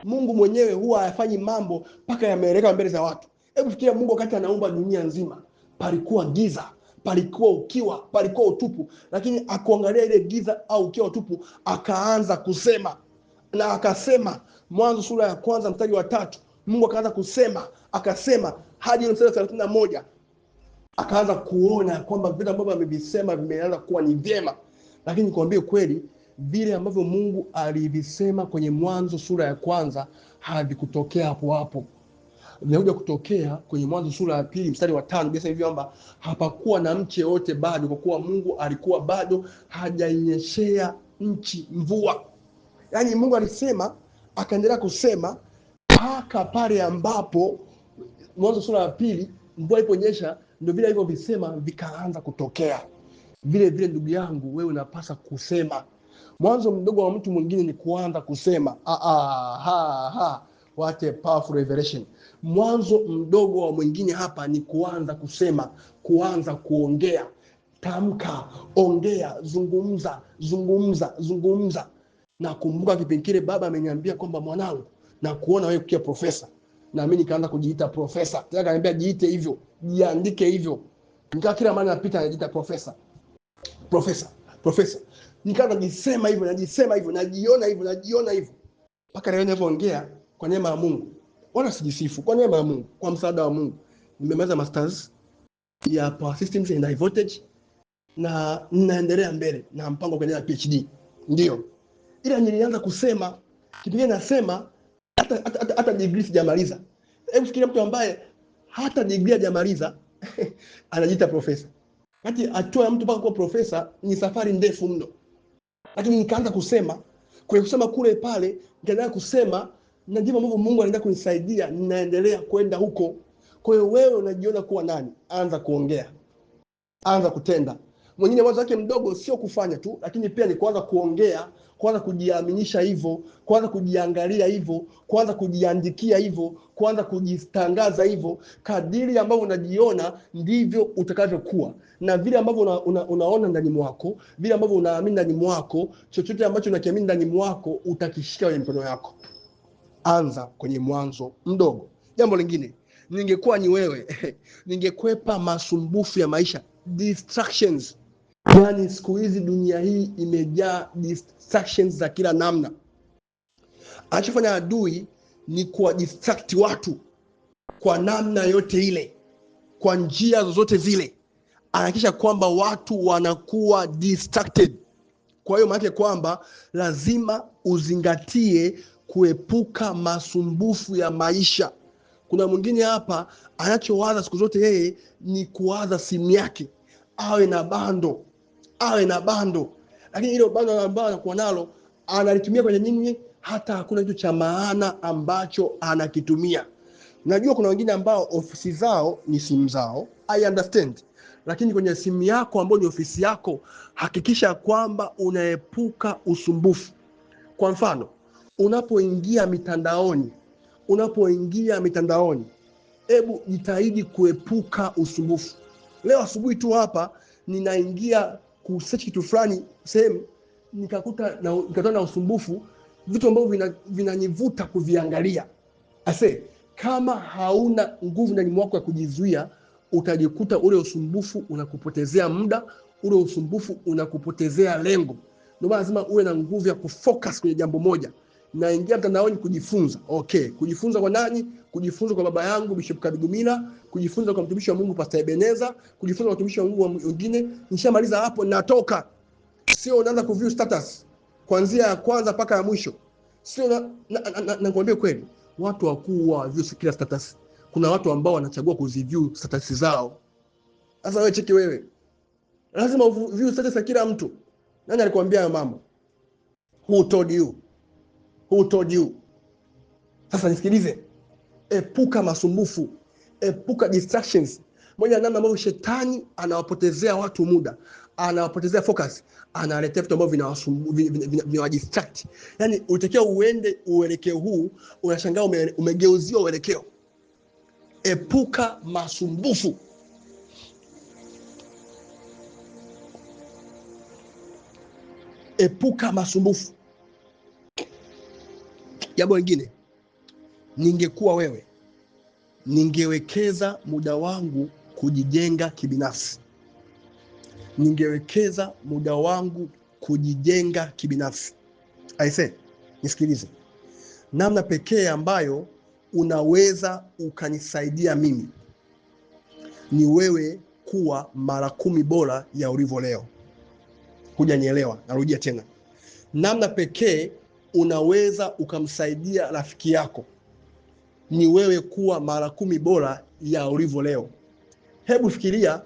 [SPEAKER 1] Mungu mwenyewe huwa hayafanyi mambo mpaka yameeleka mbele za watu. Hebu fikiria Mungu wakati anaumba dunia nzima, palikuwa giza, palikuwa ukiwa, palikuwa utupu, lakini akuangalia ile giza au ukiwa utupu, akaanza kusema. Na akasema, Mwanzo sura ya 1 mstari wa 3, Mungu akaanza kusema, akasema hadi mstari wa 31, akaanza kuona kwamba vitu ambavyo amevisema vimeanza kuwa ni vyema. Lakini nikwambie kweli, vile ambavyo Mungu alivisema kwenye Mwanzo sura ya kwanza havikutokea hapo hapo. Vinakuja kutokea kwenye Mwanzo sura ya pili mstari wa 5. Biblia hivi kwamba hapakuwa na mche wote bado, kwa kuwa Mungu alikuwa bado hajainyeshea nchi mvua. Yaani Mungu alisema, akaendelea kusema mpaka pale ambapo Mwanzo sura ya pili mvua iliponyesha, ndio vile hivyo visema vikaanza kutokea. Vile vile ndugu yangu, wewe unapaswa kusema. Mwanzo mdogo wa mtu mwingine ni kuanza kusema. What a powerful revelation. Mwanzo mdogo wa mwingine hapa ni kuanza kusema, kuanza kuongea. Tamka, ongea, zungumza, zungumza, zungumza. Na kumbuka kipindi kile baba ameniambia kwamba mwanangu, na kuona wewe ukiwa profesa. Na mimi nikaanza kujiita profesa. Tena akaniambia jiite hivyo, jiandike hivyo. Nikaa kila mara napita najiita profesa. Profesa, profesa. Nikaanza najisema hivyo, najiona hivyo. Mpaka leo ninapoongea kwa neema ya Mungu. Wala sijisifu, kwa neema ya Mungu, kwa msaada wa Mungu. Nimemaliza masters ya Power Systems and High Voltage na ninaendelea mbele na mpango kuendelea PhD. Ndio. Ila nilianza kusema, kipindi nasema hata degree sijamaliza. Hebu fikiria mtu ambaye hata degree hajamaliza anajiita profesa. Kati hatua ya mtu mpaka kuwa profesa ni safari ndefu mno. Lakini nikaanza kusema, kwa kusema kule pale, nikaanza kusema na ndivyo ambavyo Mungu anaendelea kunisaidia, ninaendelea kwenda huko. Kwa hiyo wewe unajiona kuwa nani? Anza kuongea. Anza kutenda. Mwingine wazo wake mdogo sio kufanya tu, lakini pia ni kuanza kuongea, kuanza kujiaminisha hivyo, kuanza kujiangalia hivyo, kuanza kujiandikia hivyo, kuanza kujitangaza hivyo. Kadiri ambavyo unajiona ndivyo utakavyokuwa. Na vile ambavyo unaona ndani mwako, vile ambavyo unaamini ndani mwako, chochote ambacho unakiamini ndani mwako utakishika kwenye mikono yako. Anza kwenye mwanzo mdogo. Jambo lingine, ningekuwa ni wewe, ningekwepa masumbufu ya maisha, distractions. Yaani siku hizi dunia hii imejaa distractions za kila namna. Anachofanya adui ni kuwa distract watu kwa namna yote ile, kwa njia zozote zile. Anahakikisha kwamba watu wanakuwa distracted. Kwa hiyo maana kwamba lazima uzingatie kuepuka masumbufu ya maisha. Kuna mwingine hapa anachowaza siku zote yeye ni kuwaza simu yake, awe na bando. Lakini ile bando ambalo anakuwa nalo analitumia kwenye nini? Hata hakuna kitu cha maana ambacho anakitumia. Najua kuna wengine ambao ofisi zao ni simu zao, I understand. Lakini kwenye simu yako ambayo ni ofisi yako, hakikisha kwamba unaepuka usumbufu. Kwa mfano, unapoingia mitandaoni, hebu jitahidi kuepuka usumbufu. Leo asubuhi tu hapa ninaingia kusearch kitu fulani sehemu, nikakutana na usumbufu, vitu ambavyo vinanivuta kuviangalia. Kama hauna nguvu ndani mwako ya kujizuia, utajikuta ule usumbufu unakupotezea muda, ule usumbufu unakupotezea lengo. Ndio maana lazima uwe na nguvu ya kufocus kwenye jambo moja. Naingia mtandaoni kujifunza. Okay, kujifunza kwa nani? Kujifunza kwa baba yangu Bishop Kabigumila, kujifunza kwa mtumishi wa Mungu Pastor Ebeneza, kujifunza kwa mtumishi wa Mungu wengine. Nishamaliza hapo, natoka. Sio unaanza kuview status kuanzia ya kwanza mpaka ya mwisho. Sio nakwambia kweli, watu wakuu wa view kila status. Kuna watu ambao wanachagua kuziview status zao. Sasa wewe cheki wewe. Lazima view status ya kila mtu. Nani alikwambia hayo mambo? Who told you? Sasa nisikilize. Epuka masumbufu. Epuka distractions. Moja namna ambayo shetani anawapotezea watu muda, anawapotezea focus, analetea vitu ambavyo vinawadistract. Yaani unatakiwa uende uelekeo huu, unashangaa umegeuziwa uelekeo. Epuka masumbufu. Epuka masumbufu. Jambo lingine, ningekuwa wewe, ningewekeza muda wangu kujijenga kibinafsi. Nisikilize. Namna pekee ambayo unaweza ukanisaidia mimi ni wewe kuwa mara 10 bora ya ulivyo leo. Hujanielewa, narudia tena. Namna pekee unaweza ukamsaidia rafiki yako ni wewe kuwa mara 10 bora ya ulivyo leo. Hebu fikiria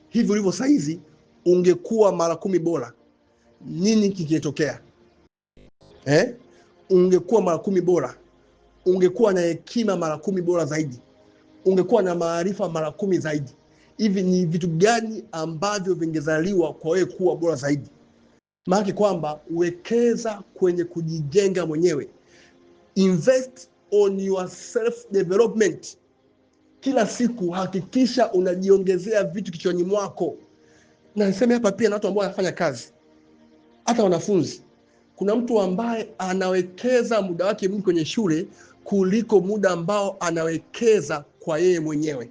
[SPEAKER 1] hivi ulivyo saizi, ungekuwa mara 10 bora, nini kingetokea? Ungekuwa mara 10 bora, ungekuwa na hekima mara 10 bora zaidi, ungekuwa na maarifa mara 10 zaidi. Hivi ni vitu gani ambavyo vingezaliwa kwa wewe kuwa bora zaidi? Maana kwamba wekeza kwenye kujijenga mwenyewe. Invest on your self development. Kila siku hakikisha unajiongezea vitu kichwani mwako. Na niseme hapa pia na watu ambao wanafanya kazi, hata wanafunzi. Kuna mtu ambaye anawekeza muda wake mwingi kwenye shule kuliko muda ambao anawekeza kwa yeye mwenyewe.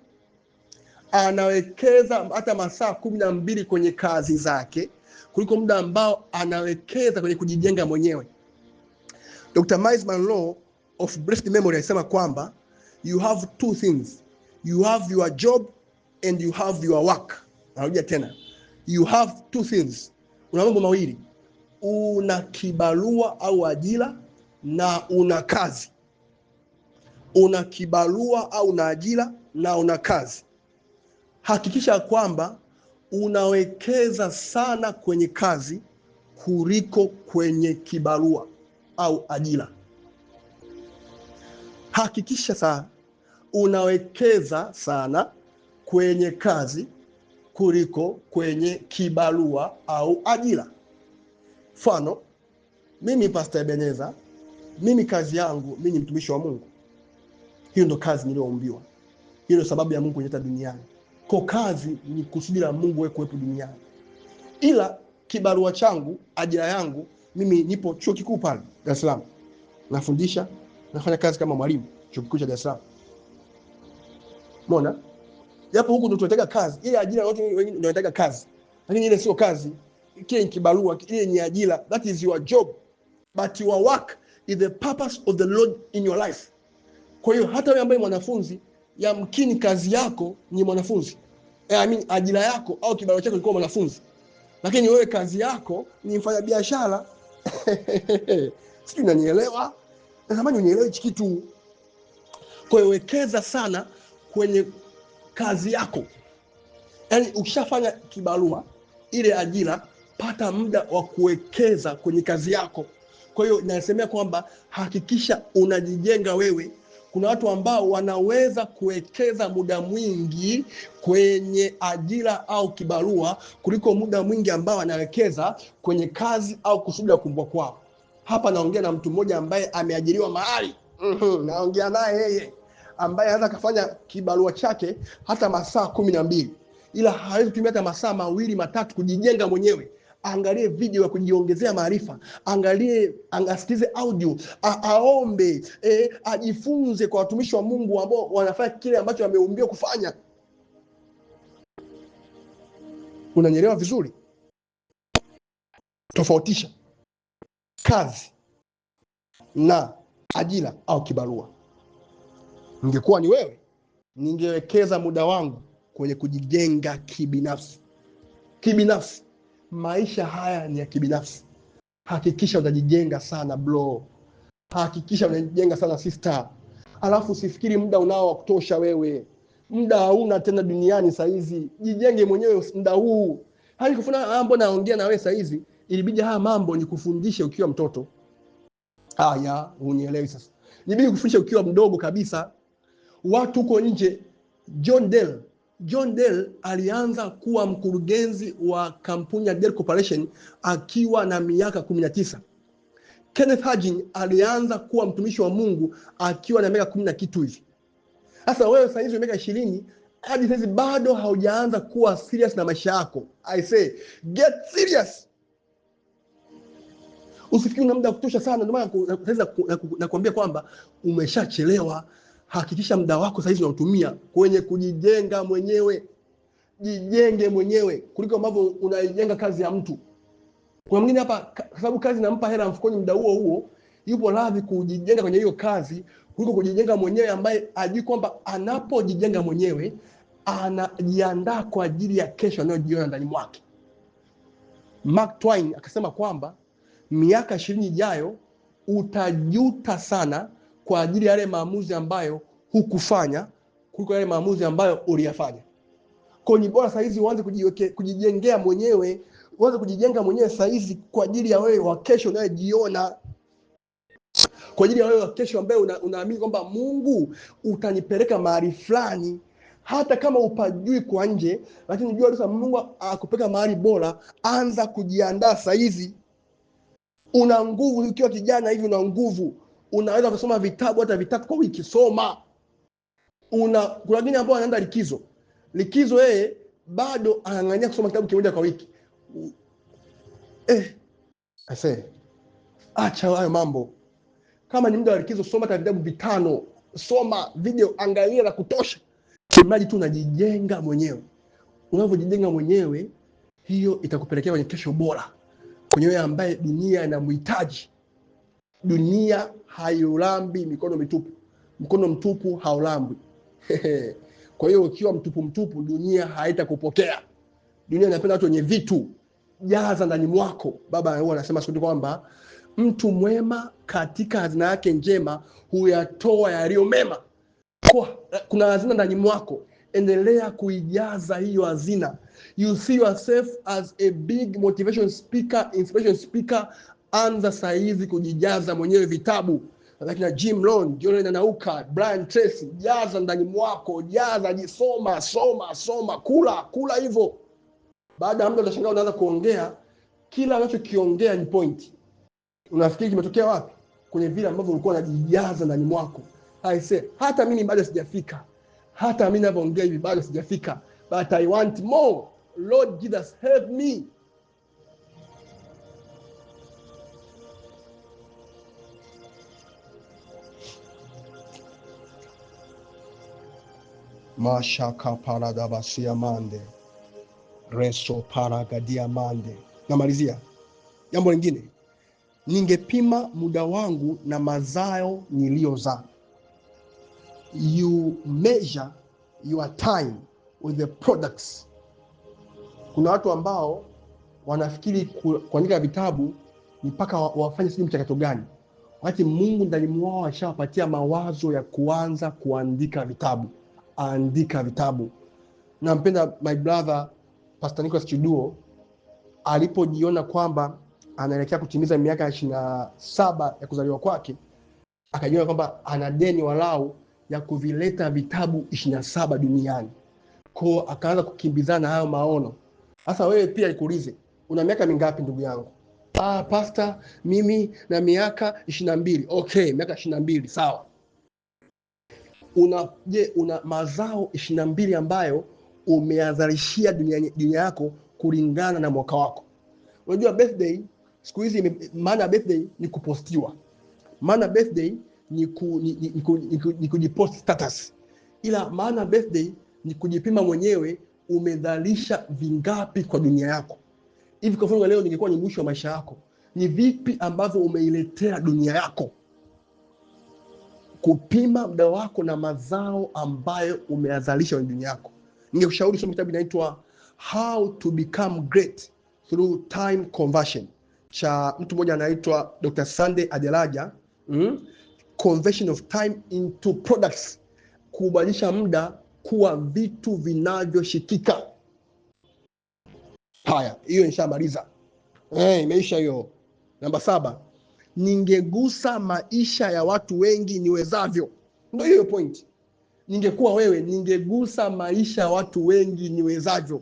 [SPEAKER 1] Anawekeza hata masaa 12 kwenye kazi zake kuliko muda ambao anawekeza kwenye kujijenga mwenyewe. Dr. Miles Monroe of blessed memory alisema kwamba you have 2 things. You have your job and you have your work. Narudia tena. You have 2 things. Una mambo mawili. Una kibarua au ajira na una kazi. Una kibarua au na ajira na una kazi. Hakikisha kwamba unawekeza sana kwenye kazi kuliko kwenye kibarua au ajira. Hakikisha sana unawekeza sana kwenye kazi kuliko kwenye kibarua au ajira. Mfano, mimi Pastor Ebeneza, mimi kazi yangu, mimi ni mtumishi wa Mungu. Hiyo ndo kazi niliyoumbiwa. Hiyo ndo sababu ya Mungu kuleta duniani. Kwa kazi ni kusudi la Mungu wewe kuwepo duniani. Ila kibarua changu, ajira yangu, mimi nipo chuo kikuu pale Dar es Salaam. Nafundisha, nafanya kazi kama mwalimu chuo kikuu cha Dar es Salaam. Umeona? Japo huku ndo tunataka kazi. Ile ajira wote wengine ndio wanataka kazi. Lakini ile sio kazi. Kile ni kibarua, ile ni ajira. That is your job. But your work is the purpose of the Lord in your life. Kwa hiyo hata wewe ambaye mwanafunzi, yamkini kazi yako ni mwanafunzi. Ajira yako au kibarua chako kilikuwa mwanafunzi. Lakini wewe kazi yako ni mfanyabiashara. Sijui unanielewa? Natamani unielewe hichi kitu. Kwa hiyo wekeza sana kwenye kazi yako. Yaani ukishafanya kibarua, ile ajira, pata muda wa kuwekeza kwenye kazi yako. Kwa hiyo nasemea kwamba hakikisha unajijenga wewe. Kuna watu ambao wanaweza kuwekeza muda mwingi kwenye ajira au kibarua kuliko muda mwingi ambao anawekeza kwenye kazi au kusudi la kuumbwa kwao. Hapa naongea na mtu mmoja ambaye ameajiriwa mahali. Naongea naye yeye ambaye anaweza kufanya kibarua chake hata masaa 12, ila hawezi kutumia hata masaa 2 matatu kujijenga mwenyewe. Angalie video ya kujiongezea maarifa, angasikize audio, aombe, ajifunze kwa watumishi wa Mungu ambao wanafanya kile ambacho wameumbiwa kufanya. Unanielewa vizuri? Tofautisha kazi na ajira au kibarua. Ningekuwa ni wewe, ningewekeza muda wangu kwenye kujijenga kibinafsi. Kibinafsi. Maisha haya ni ya kibinafsi. Hakikisha unajijenga sana bro. Hakikisha unajijenga sana sister. Alafu usifikiri muda unao wa kutosha wewe. Muda hauna tena duniani saa hizi. Jijenge mwenyewe muda huu. Hali kufuna mambo naongea na wewe saa hizi, ilibidi haya mambo nikufundishe ukiwa mtoto. Haya, unielewi sasa. Ilibidi kufundisha ukiwa mdogo kabisa. Watu huko nje, John Dell alianza kuwa mkurugenzi wa kampuni ya Dell Corporation akiwa na miaka 19. Kenneth Hagin alianza kuwa mtumishi wa Mungu akiwa na miaka 10 na kitu hivi. Sasa wewe sasa hivi miaka 20 hadi sasa bado haujaanza kuwa serious na maisha yako. I say, get serious. Usifikiri una muda wa kutosha sana, ndio maana sasa nakwambia kwamba umeshachelewa. Hakikisha muda wako sasa hivi unatumia kwenye kujijenga mwenyewe. Jijenge mwenyewe kuliko ambavyo unaijenga kazi ya mtu. Kuna mwingine hapa kwa sababu kazi inampa hela mfukoni muda huo huo, yupo radhi kujijenga kwenye hiyo kazi kuliko kujijenga mwenyewe, ambaye ajui kwamba anapojijenga mwenyewe anajiandaa kwa ajili ya kesho anayojiona ndani mwake. Mark Twain akasema kwamba miaka 20 ijayo utajuta sana kwa ajili ya yale maamuzi ambayo hukufanya kuliko yale maamuzi ambayo uliyafanya. Kwa ni bora saizi uanze kujijengea mwenyewe, uanze kujijenga mwenyewe saizi kwa ajili ya wewe wa kesho unayejiona, kwa ajili ya wewe wa kesho ambaye unaamini kwamba Mungu utanipeleka mahali fulani, hata kama upajui kwa nje, lakini jua sasa Mungu akupeleka mahali bora. Anza kujiandaa saizi. Una nguvu ukiwa kijana hivi, una nguvu, unaweza kusoma vitabu hata 3 kwa wiki. Soma. Kuna wengine ambao wanaenda likizo yeye bado anang'ania kusoma kitabu kimoja kwa wiki. Acha hayo mambo. Kama ni muda wa likizo, soma hata vitabu 5, soma video, angalia la kutosha. Kimaji tu unajijenga mwenyewe. Unavyojijenga mwenyewe, hiyo itakupelekea kwenye kesho bora, kwenye wewe ambaye dunia inamhitaji. Dunia haiulambi mikono mitupu. Mkono mtupu haulambwi. Kwa hiyo ukiwa mtupu, dunia haitakupokea. Dunia inapenda watu wenye vitu. Jaza ndani mwako. Baba huwa anasema siku kwamba mtu mwema katika hazina yake njema huyatoa yaliyo mema. Kuna hazina ndani mwako, endelea kuijaza hiyo hazina. You see yourself as a big motivation speaker, inspiration speaker. Anza saizi kujijaza mwenyewe vitabu. Lakini Jim Rohn, Jordan Nanauka, Brian Tracy, jaza ndani mwako, jaza, jisoma, soma, kula hivyo. Baada ya muda utashangaa unaanza kuongea, kila unachokiongea ni point. Unafikiri kimetokea wapi? Kwenye vile ambavyo ulikuwa unajijaza ndani mwako. Hata mimi bado sijafika. Hata mimi ninapoongea hivi bado sijafika. But I want more. Lord Jesus, help me. Mashaka paradabasia mande. Reso paragadia mande. Namalizia. Jambo lingine. Ningepima muda wangu na mazao niliyozaa. You measure your time with the products. Kuna watu ambao wanafikiri kuandika vitabu mpaka wafanye sijui mchakato gani, wakati Mungu ndani mwao ashawapatia mawazo ya kuanza kuandika vitabu. Andika vitabu. Nampenda my brother Pastor Nicholas Chiduo, alipojiona kwamba anaelekea kutimiza miaka 27 ya kuzaliwa kwake, akajiona kwamba ana deni walau ya kuvileta vitabu 27 duniani. Kwa akaanza kukimbizana hayo maono. Sasa wewe pia nikuulize, una miaka mingapi ndugu yangu? Pastor, mimi na miaka 22. Okay, miaka 22 sawa. Una mazao 22 ambayo umeazalishia dunia yako kulingana na mwaka wako? Unajua birthday siku hizi, maana birthday ni kupostiwa. Maana birthday ni kujipost status. Ila maana birthday ni kujipima mwenyewe umedhalisha vingapi kwa dunia yako. Hivi kwa mfano leo ningekuwa ni mwisho wa maisha yako, ni vipi ambavyo umeiletea dunia yako? Kupima muda wako na mazao ambayo umeazalisha kwenye dunia yako. Ningekushauri soma kitabu inaitwa How to Become Great Through Time Conversion cha mtu mmoja anaitwa Dr. Sunday Adelaja. Conversion of time into products. Kubadilisha muda kuwa vitu vinavyoshikika. Haya, hiyo nishamaliza. Imeisha hiyo. Namba 7. Ningegusa maisha ya watu wengi niwezavyo. Ndio hiyo point. Ningekuwa wewe, ningegusa maisha ya watu wengi niwezavyo.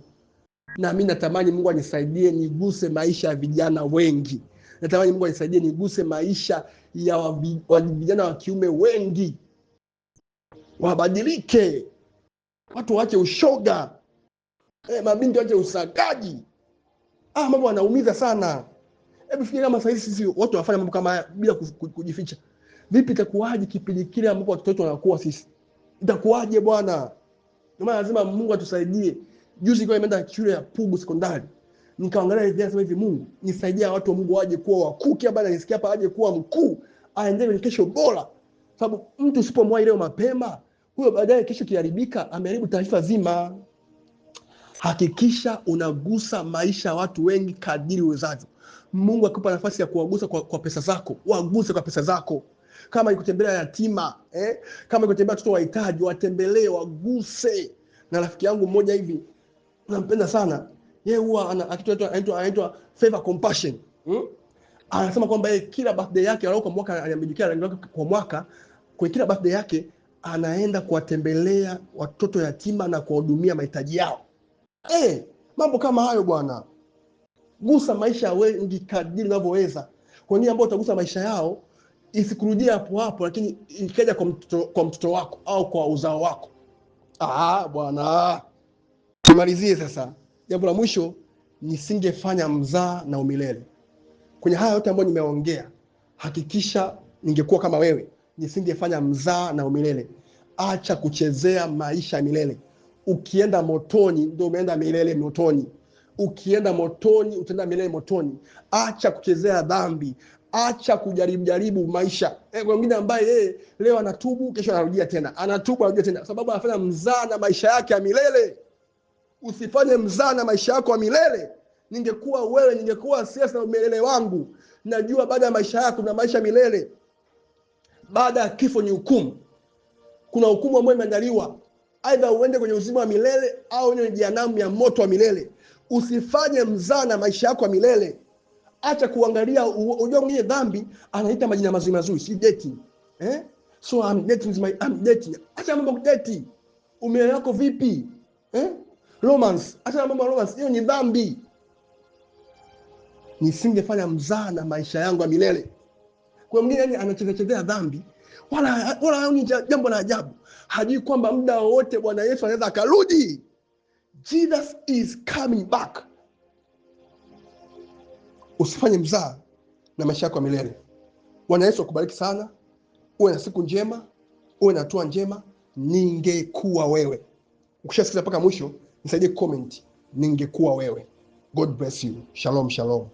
[SPEAKER 1] Na mimi natamani Mungu anisaidie niguse maisha ya vijana wengi. Natamani Mungu anisaidie niguse maisha ya vijana wa kiume wengi. Wabadilike. Watu waache ushoga. Mabinti waache usagaji. Mambo yanaumiza sana. Hebu fikiria kama sasa sisi watu wafanya mambo kama haya bila kujificha. Vipi itakuwaje kipindi kile ambapo watoto wetu wanakuwa sisi? Itakuwaje bwana? Ndio maana lazima Mungu atusaidie. Juzi kwa nimeenda shule ya Pugu sekondari. Nikaangalia hivi nasema hivi, Mungu nisaidie watu wa Mungu waje kuwa wakuu, kia bana nisikia hapa aje kuwa mkuu, aendelee kesho bora. Sababu mtu usipomwahi leo mapema, huyo baadaye kesho kiharibika, ameharibu taarifa zima. Hakikisha unagusa maisha ya watu wengi kadiri uwezavyo. Mungu akikupa nafasi ya kuwagusa kwa pesa zako, waguse kwa pesa zako. Kama ikutembelea yatima, kama ikutembelea watoto wahitaji, watembelee, waguse. Na rafiki yangu mmoja hivi nampenda sana, yeye huwa anaitwa Favor Compassion. Anasema kwamba yeye kila birthday yake kwa mwaka anajikia rangi yake kwa mwaka, kwa kila birthday yake anaenda kuwatembelea watoto yatima na kuwahudumia mahitaji yao. Mambo kama hayo bwana. Gusa maisha ya wengi kadiri unavyoweza. Kwa nini ambao utagusa maisha yao isikurudie hapo hapo, lakini ikaja kwa mtoto wako au kwa uzao wako. Bwana. Tumalizie sasa. Jambo la mwisho, nisingefanya mzaa na umilele. Kwenye haya yote ambayo nimeongea, hakikisha ningekuwa kama wewe, nisingefanya mzaa na umilele. Acha kuchezea maisha ya milele. Ukienda motoni ndio umeenda milele motoni. Ukienda motoni utaenda milele motoni. Acha kuchezea dhambi. Acha kujaribu maisha. Kwa mwingine ambaye leo anatubu, kesho anarudia tena. Anatubu, anarudia tena. Sababu anafanya mzaa na maisha yake ya milele. Usifanye mzaa na maisha yako ya milele. Ningekuwa wewe, ningekuwa siasa na milele wangu. Najua baada ya maisha yako kuna maisha milele. Baada ya kifo ni hukumu. Kuna hukumu ambayo imeandaliwa. Aidha uende kwenye uzima wa milele au kwenye jehanamu ya moto wa milele. Usifanye mzaa na maisha yako ya milele. Acha kuangalia, unajua mwenye dhambi anaita majina mazuri mazuri, si dating. So I'm dating. Acha mambo dating. Umeelewa yako vipi? Romance. Acha mambo romance. Hiyo ni dhambi. Nisingefanya mzaa na maisha yangu ya milele. Kwa mwingine anachezea dhambi, wala ni jambo la ajabu. Hajui kwamba muda wote Bwana Yesu anaweza akarudi. Jesus is coming back. Usifanye mzaa na maisha yako ya milele. Bwana Yesu akubariki sana. Uwe na siku njema, uwe na hatua njema. Ningekuwa wewe. Ukishasikiza mpaka mwisho, nisaidie comment, ningekuwa wewe. God bless you. Shalom, shalom.